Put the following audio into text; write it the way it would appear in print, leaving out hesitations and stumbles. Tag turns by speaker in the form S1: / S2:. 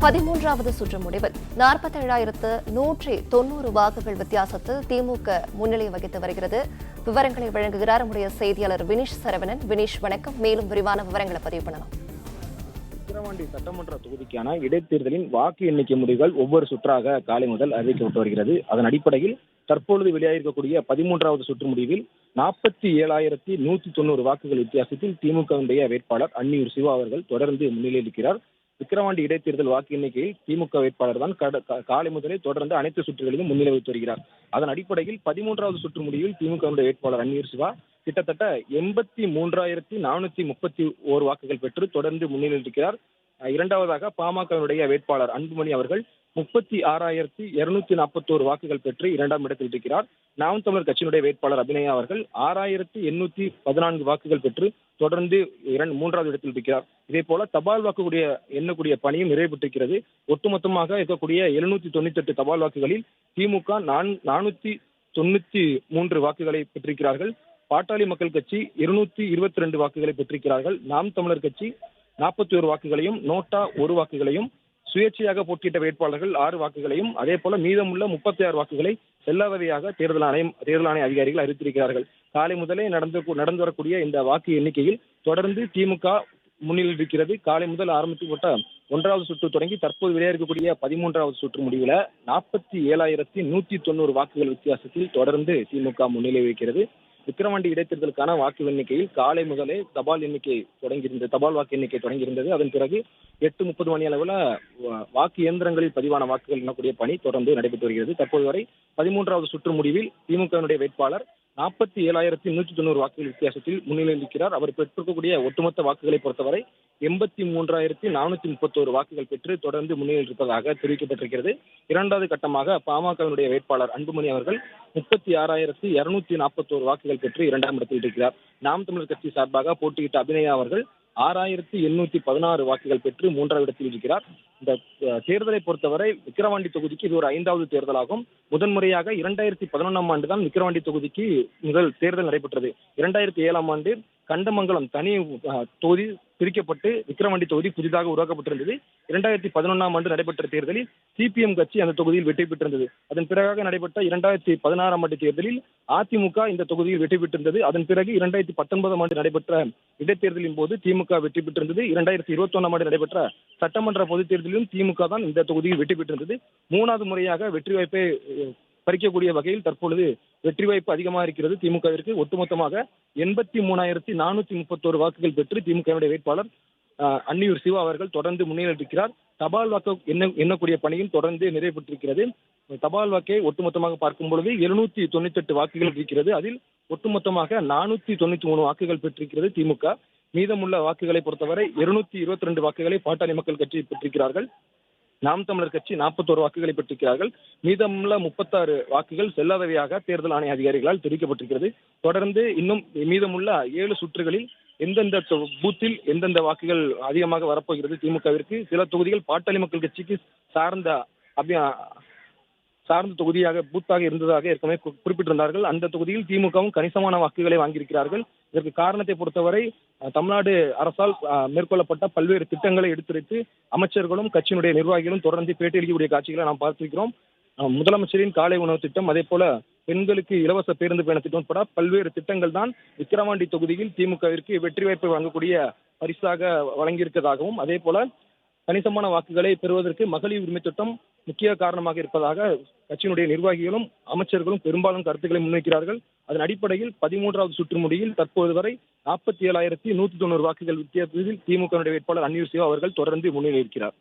S1: 13வது சுற்று முடிவில் 47,190 வாக்குகள் வித்தியாசத்தில் திமுக முன்னிலை வகித்து வருகிறது. விவரங்களை வழங்குகிறார் நம்முடைய செய்தியாளர் வினிஷ் சரவணன். வினிஷ், வணக்கம். மேலும் விரிவான விவரங்களை பதிவு பண்ணலாம்.
S2: விக்கிரவாண்டி சட்டமன்ற தொகுதிக்கான இடைத்தேர்தலின் வாக்கு எண்ணிக்கை முடிவுகள் ஒவ்வொரு சுற்றாக காலை முதல் அறிவிக்கப்பட்டு வருகிறது. அதன் அடிப்படையில் தற்பொழுது வெளியாகிருக்கக்கூடிய 13வது சுற்று முடிவில் 47,190 வாக்குகள் வித்தியாசத்தில் திமுகவுடைய வேட்பாளர் அன்னியூர் சிவா அவர்கள் தொடர்ந்து முன்னிலையில் இருக்கிறார். விக்கிரவாண்டி இடைத்தேர்தல் வாக்கு எண்ணிக்கையில் திமுக வேட்பாளர் தான் காலை முதலே தொடர்ந்து அனைத்து சுற்றுகளிலும் முன்னிலை வைத்து வருகிறார். அதன் அடிப்படையில் 13வது சுற்று முடிவில் திமுகவுடைய வேட்பாளர் அன்னியூர் சிவா கிட்டத்தட்ட 83,431 வாக்குகள் பெற்று தொடர்ந்து முன்னிலையில் இருக்கிறார். இரண்டாவதாக பாமகவுடைய வேட்பாளர் அன்புமணி அவர்கள் 36,241 வாக்குகள் பெற்று இரண்டாம் இடத்தில் இருக்கிறார். நாம் தமிழர் கட்சியினுடைய வேட்பாளர் அபிநயா அவர்கள் 6,814 வாக்குகள் பெற்று தொடர்ந்து மூன்றாவது இடத்தில் இருக்கிறார். இதே போல தபால் வாக்குடைய எண்ணக்கூடிய பணியும் நிறைவு பெற்றிருக்கிறது. ஒட்டுமொத்தமாக இருக்கக்கூடிய 798 தபால் வாக்குகளில் திமுக 493 வாக்குகளை பெற்றிருக்கிறார்கள். பாட்டாளி மக்கள் கட்சி 222 வாக்குகளை பெற்றிருக்கிறார்கள். நாம் தமிழர் கட்சி 41 வாக்குகளையும், நோட்டா 1 வாக்குகளையும், சுயேட்சையாக போட்டியிட்ட வேட்பாளர்கள் 6 வாக்குகளையும், அதே போல மீதமுள்ள 36 வாக்குகளை செல்லாதவையாக தேர்தல் ஆணைய அதிகாரிகள் அறிவித்திருக்கிறார்கள். காலை முதலே நடந்து வரக்கூடிய இந்த வாக்கு எண்ணிக்கையில் தொடர்ந்து திமுக முன்னிலையில் இருக்கிறது. காலை முதல் ஆரம்பிக்கப்பட்ட 1வது சுற்று தொடங்கி தற்போது வெளியாகக்கூடிய 13வது சுற்று முடிவில் 47,190 வாக்குகள் வித்தியாசத்தில் தொடர்ந்து திமுக முன்னிலை வைக்கிறது. விக்கிரவாண்டி இடைத்தேர்தலுக்கான வாக்கு எண்ணிக்கையில் காலை முதலே தபால் வாக்கு எண்ணிக்கை தொடங்கியிருந்தது. அதன் பிறகு 8:30 மணி அளவில் வாக்கு இயந்திரங்களில் பதிவான வாக்குகள் எண்ணக்கூடிய பணி தொடர்ந்து நடைபெற்று வருகிறது. தற்போது வரை 13வது சுற்று முடிவில் திமுகவினுடைய வேட்பாளர் 47,190 வாக்குகள் வித்தியாசத்தில் முன்னிலையில் இருக்கிறார். அவர் பெற்றிருக்கக்கூடிய ஒட்டுமொத்த வாக்குகளை பொறுத்தவரை 83,431 வாக்குகள் பெற்று தொடர்ந்து முன்னிலையில் இருப்பதாக தெரிவிக்கப்பட்டிருக்கிறது. இரண்டாவது கட்டமாக பாமகவினுடைய வேட்பாளர் அன்புமணி அவர்கள் 36,241 வாக்குகள் பெற்று இரண்டாம் இடத்தில் இருக்கிறார். நாம் தமிழர் கட்சி சார்பாக போட்டியிட்ட அபிநயா அவர்கள் 6,816 வாக்குகள் பெற்று மூன்றாவது இடத்தில் இருக்கிறார். இந்த தேர்தலை பொறுத்தவரை விக்கிரவாண்டி தொகுதிக்கு இது ஒரு 5வது தேர்தலாகும். முதன்முறையாக 2011ஆம் ஆண்டு தான் விக்கிரவாண்டி தொகுதிக்கு முதல் தேர்தல் நடைபெற்றது. 2007ஆம் ஆண்டு கண்டமங்கலம் தனி தொகுதி பிரிக்கப்பட்டு விக்கிரவாண்டி தொகுதி புதிதாக உருவாக்கப்பட்டிருந்தது. 2011ஆம் ஆண்டு நடைபெற்ற தேர்தலில் சிபிஎம் கட்சி அந்த தொகுதியில் வெற்றி பெற்றிருந்தது. அதன் பிறகு நடைபெற்ற 2016ஆம் ஆண்டு தேர்தலில் அதிமுக இந்த தொகுதியில் வெற்றி பெற்றிருந்தது. அதன் பிறகு 2019ஆம் ஆண்டு நடைபெற்ற இடைத்தேர்தலின் போது திமுக வெற்றி பெற்றிருந்தது. 2021ஆம் ஆண்டு நடைபெற்ற சட்டமன்ற பொதுத் தேர்தலிலும் திமுக தான் இந்த தொகுதியில் வெற்றி பெற்றிருந்தது. 3வது முறையாக வெற்றி வாய்ப்பை பறிக்கக்கூடிய வகையில் தற்பொழுது வெற்றி வாய்ப்பு அதிகமாக இருக்கிறது திமுகவிற்கு. ஒட்டுமொத்தமாக 83,431 வாக்குகள் பெற்று திமுகவுடைய வேட்பாளர் அன்னியூர் சிவா அவர்கள் தொடர்ந்து முன்னிலையில் இருக்கிறார். தபால் வாக்கு எண்ணக்கூடிய பணியும் தொடர்ந்து நிறைவு பெற்றிருக்கிறது. தபால் வாக்கை ஒட்டுமொத்தமாக பார்க்கும் பொழுது 798 வாக்குகள் இருக்கிறது. அதில் ஒட்டுமொத்தமாக 493 வாக்குகள் பெற்றிருக்கிறது திமுக. மீதமுள்ள வாக்குகளை பொறுத்தவரை 222 வாக்குகளை பாட்டாளி மக்கள் கட்சி பெற்றிருக்கிறார்கள். நாம் தமிழர் கட்சி 41 வாக்குகளை பெற்றிருக்கிறார்கள். மீதமுள்ள 36 வாக்குகள் செல்லாதவையாக தேர்தல் ஆணைய அதிகாரிகளால் தெரிவிக்கப்பட்டிருக்கிறது. தொடர்ந்து இன்னும் மீதமுள்ள 7 சுற்றுகளில் எந்தெந்த பூத்தில் எந்தெந்த வாக்குகள் அதிகமாக வரப்போகிறது திமுகவிற்கு. சில தொகுதிகள் பாட்டாளி மக்கள் கட்சிக்கு சார்ந்த தொகுதியாக பூத்தாக இருந்ததாக ஏற்கனவே குறிப்பிட்டிருந்தார்கள். அந்த தொகுதியில் திமுகவும் கணிசமான வாக்குகளை வாங்கியிருக்கிறார்கள். இதற்கு காரணத்தை பொறுத்தவரை தமிழ்நாடு அரசால் மேற்கொள்ளப்பட்ட பல்வேறு திட்டங்களை எடுத்துரைத்து அமைச்சர்களும் கட்சியினுடைய நிர்வாகிகளும் தொடர்ந்து பேட்டியளிக்கக்கூடிய காட்சிகளை நாம் பார்த்திருக்கிறோம். முதலமைச்சரின் காலை உணவு திட்டம், அதே போல பெண்களுக்கு இலவச பேருந்து பயண திட்டம் உட்பட பல்வேறு திட்டங்கள் தான் விக்கிரவாண்டி தொகுதியில் திமுகவிற்கு வெற்றி வாய்ப்பை வழங்கக்கூடிய பரிசாக வழங்கியிருப்பதாகவும், அதே போல கணிசமான வாக்குகளை பெறுவதற்கு மகளிர் உரிமை திட்டம் முக்கிய காரணமாக இருப்பதாக கட்சியினுடைய நிர்வாகிகளும் அமைச்சர்களும் பெரும்பாலும் கருத்துக்களை முன்வைக்கிறார்கள். அதன் அடிப்படையில் 13வது சுற்று முடிவில் தற்போது வரை 47,190 வாக்குகள் வித்தியாசத்தில் திமுக வேட்பாளர் அன்னியூர் சிவா அவர்கள் தொடர்ந்து முன்னிலை இருக்கிறார்.